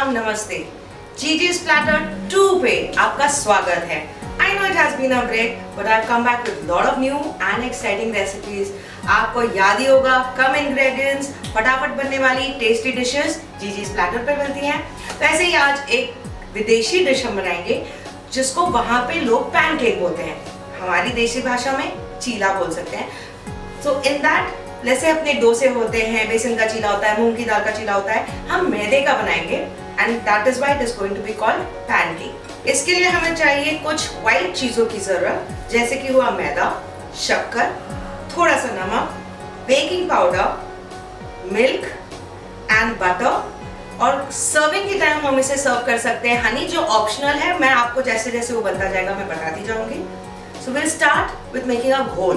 सलाम नमस्ते। जीजी's Platter 2 पे आपका स्वागत है। I know it has been a break, but I've come back with lot of new and exciting recipes. आपको याद ही होगा कम ingredients, फटाफट बनने वाली टेस्टी डिशेस जीजी's Platter पे मिलती हैं। तो ऐसे ही आज एक विदेशी डिश हम बनाएंगे जिसको वहाँ पे लोग पैनकेक बोलते हैं, हमारी देसी भाषा में चीला बोल सकते हैं। So in that, जैसे अपने डोसे होते हैं, बेसन का चीला होता है, मूंग की दाल का चीला होता है, हम मैदे का बनाएंगे and that is why it is going to be called pancake. इसके लिए हमें चाहिए कुछ व्हाइट चीजों की जरूरत, जैसे कि हुआ मैदा, शक्कर, थोड़ा सा नमक, baking powder, milk and butter. और सर्विंग की टाइम हम इसे सर्व कर सकते हैं हनी, जो ऑप्शनल है। मैं आपको जैसे जैसे वो बनता जाएगा मैं बताती जाऊंगी। So will start with making a घोल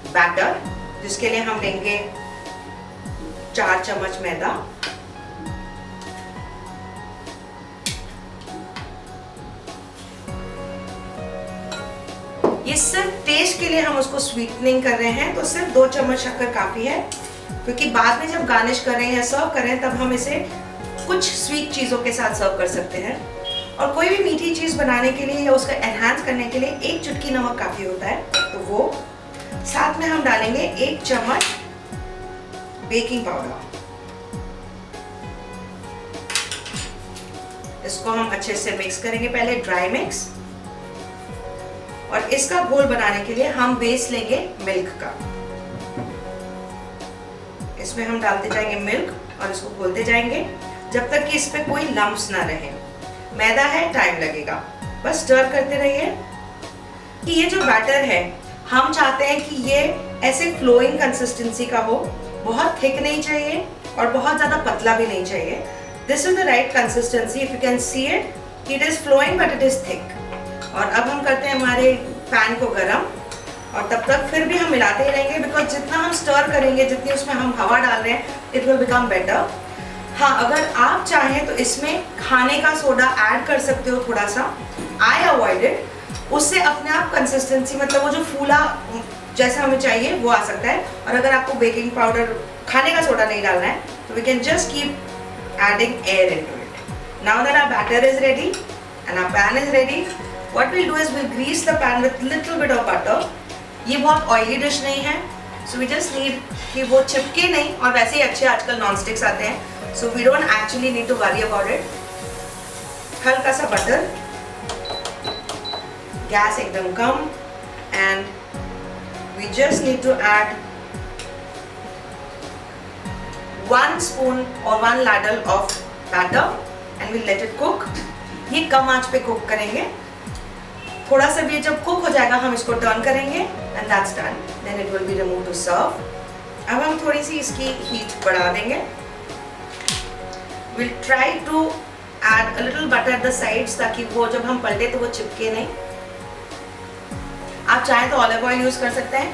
बैटर, जिसके लिए हम लेंगे 4 चम्मच मैदा, ये सिर्फ टेस्ट के लिए हम उसको स्वीटनिंग कर रहे हैं, तो सिर्फ 2 चम्मच शक्कर काफी है, क्योंकि बाद में जब गार्निश कर रहे हैं या सर्व कर रहे हैं तब हम इसे कुछ स्वीट चीजों के साथ सर्व कर सकते हैं। और कोई भी मीठी चीज बनाने के लिए या उसका एनहांस करने के लिए 1 चुटकी नमक काफी होता है, तो वो साथ में हम डालेंगे 1 चम्मच बेकिंग पाउडर। इसको हम अच्छे से मिक्स करेंगे, पहले ड्राई मिक्स। और इसका घोल बनाने के लिए हम बेस लेंगे मिल्क का। इसमें हम डालते जाएंगे मिल्क और इसको घोलते जाएंगे जब तक कि इस पे कोई लम्प्स ना रहे। मैदा है, टाइम लगेगा, बस स्टर करते रहिए। कि ये जो बैटर है हम चाहते हैं कि ये ऐसे फ्लोइंग कंसिस्टेंसी का हो, बहुत थिक नहीं चाहिए और बहुत ज्यादा पतला भी नहीं चाहिए। This is the right consistency. If you can see it, it is flowing but it is thick. और अब हम करते हैं हमारे पैन को गरम, और तब तक फिर भी हम मिलाते ही रहेंगे, बिकॉज जितना हम स्टर करेंगे, जितनी उसमें हम हवा डाल रहे हैं, इट विल बिकम बेटर। हाँ, अगर आप चाहें तो इसमें खाने का सोडा ऐड कर सकते हो थोड़ा सा, आई अवॉइड इट। उससे अपने आप कंसिस्टेंसी, मतलब वो जो फूला जैसा हमें चाहिए वो आ सकता है। और अगर आपको बेकिंग पाउडर, खाने का सोडा नहीं डालना है, तो we can just keep adding air into it. Now that our batter is ready and our pan is ready, what will do is will grease the pan with little bit of butter. ये बहुत oily dish नहीं है, so we just need कि वो चिपके नहीं, और वैसे ही अच्छे आजकल नॉन स्टिक्स आते हैं, so we don't actually need to worry about it. हल्का सा बटर, गैस एकदम कम, and we just need to add 1 spoon और 1 ladle of batter and we let it cook. ये कम आंच पे कुक करेंगे। थोड़ा सा भी जब कुक हो जाएगा हम इसको टर्न करेंगे and that's done, then it will be remove to serve. अब हम थोड़ी सी इसकी हीट बढ़ा देंगे। Will try to add a little butter at the sides, ताकि वो जब हम पलटे तो वो चिपके नहीं। आप चाहें तो ऑलिव ऑयल यूज कर सकते हैं,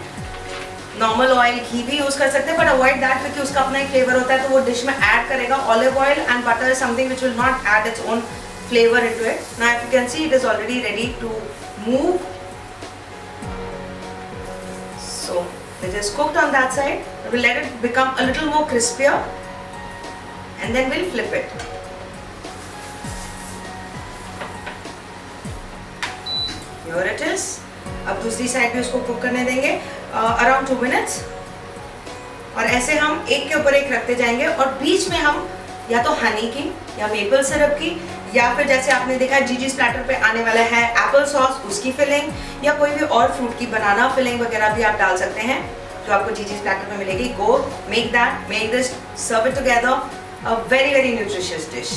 नॉर्मल ऑयल, घी भी यूज कर सकते हैं, बट अवॉइड दैट, क्योंकि उसका अपना एक फ्लेवर होता है, तो वो डिश में ऐड करेगा। Olive oil and butter is something which will not add its own flavor into it. Now if you can see, it is already ready to move. So it is cooked on that side. We'll let it become a little more crispier and then we'll flip it. Here it is. अब दूसरी side भी उसको cook करने देंगे around 2 minutes. और ऐसे हम एक के ऊपर एक रखते जाएंगे, और बीच में हम या तो हनी की या मेपल सिरप की, या फिर जैसे आपने देखा जीजी's प्लैटर पे आने वाला है एप्पल सॉस, उसकी फिलिंग, या कोई भी और फ्रूट की बनाना फिलिंग वगैरह भी आप डाल सकते हैं, जो आपको जीजी's प्लैटर पे मिलेगी। Go make that, make this, serve it together, a very very nutritious dish.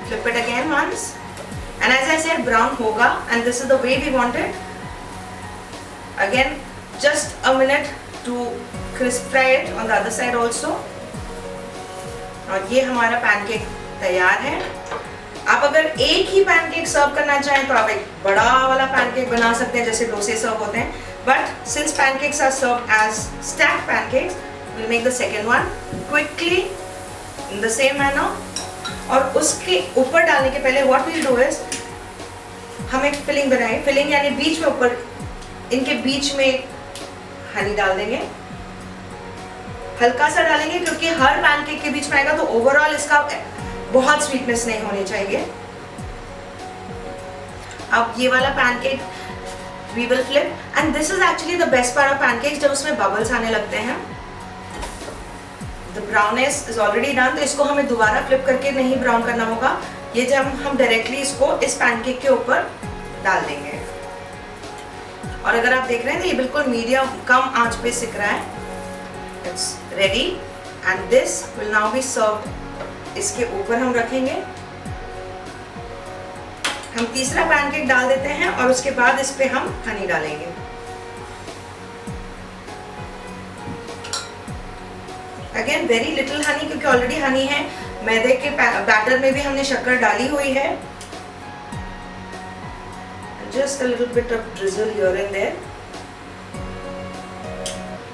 Flip it again once, and as I said brown होगा, and this is the way we want it. Again just a minute to crisp fry it on the other side also। और ये हमारा pancake तैयार है। आप अगर एक ही pancake सर्व करना चाहें तो आप एक बड़ा वाला पैनकेक बना सकते हैं, जैसे डोसे सर्व होते हैं, but since pancakes are served as stacked pancakes, we'll make the second one quickly in the same manner। और उसके ऊपर डालने के पहले what we'll do is, हम एक फिलिंग बनाएंगे। फिलिंग यानी बीच में, ऊपर इनके बीच में हनी डाल देंगे, हल्का सा डालेंगे क्योंकि हर पैनकेक के बीच में आएगा, तो ओवरऑल इसका बहुत स्वीटनेस नहीं होनी चाहिए। अब ये वाला pancake we will flip, and this is actually the best part of pancakes, जब उसमें बबल्स आने लगते हैं। The brownness is already done, तो इसको हमें दोबारा फ्लिप करके नहीं ब्राउन करना होगा। ये जब हम डायरेक्टली इसको इस पैनकेक के ऊपर डाल देंगे, और अगर आप देख रहे हैं तो ये बिल्कुल मीडियम कम आंच पे सिक रहा है। It's ready and this will now be served. इसके ऊपर हम रखेंगे, हम तीसरा पैनकेक डाल देते हैं और उसके बाद इस पे हम हनी डालेंगे। अगेन वेरी लिटिल हनी, क्योंकि ऑलरेडी हनी है, मैदे के बैटर में भी हमने शक्कर डाली हुई है। Just a little bit of drizzle here and there.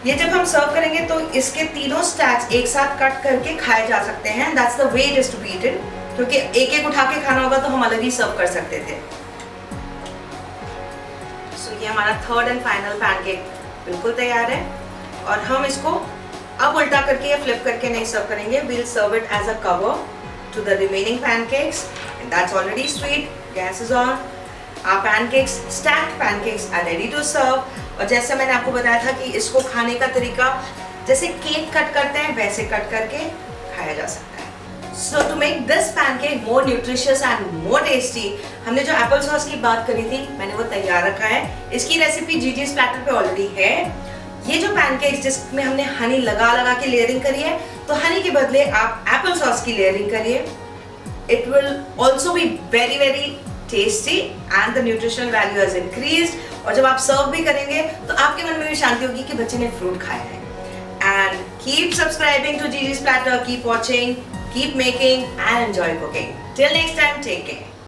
ये जब हम सर्व करेंगे तो इसके तीनों स्टैक्स एक साथ कट करके खाए जा सकते हैं। That's the way it is to be eaten. क्योंकि एक एक उठा के खाना होगा तो हम अलग ही सर्व कर सकते थे। So ये हमारा थर्ड एंड फाइनल पैनकेक बिल्कुल तैयार है, और हम इसको अब उल्टा करके या फ्लिप करके नहीं सर्व करेंगे। We'll serve it as a cover to the remaining pancakes, and that's already sweet. Gas is on. Our pancakes, stacked pancakes are ready to serve. और जैसे मैंने आपको बताया था कि इसको खाने का तरीका जैसे केक कट करते हैं वैसे कट करके खाया जा सकता है। So to make this pancake more nutritious and more tasty, हमने जो एप्पल सॉस की बात करी थी मैंने वो तैयार रखा है। इसकी रेसिपी जीजी's प्लैटर पे ऑलरेडी है। ये जो पैनकेक्स जिसमें हमने हनी लगा लगा के लेयरिंग करी है, तो हनी के बदले आप एप्पल सॉस की लेयरिंग करिए। It will also be very very tasty and the nutritional value has increased. और जब आप सर्व भी करेंगे तो आपके मन में भी शांति होगी कि बच्चे ने फ्रूट खाया है। And keep subscribing to जीजी's Platter, keep watching, keep making and enjoy cooking. Till next time, take care.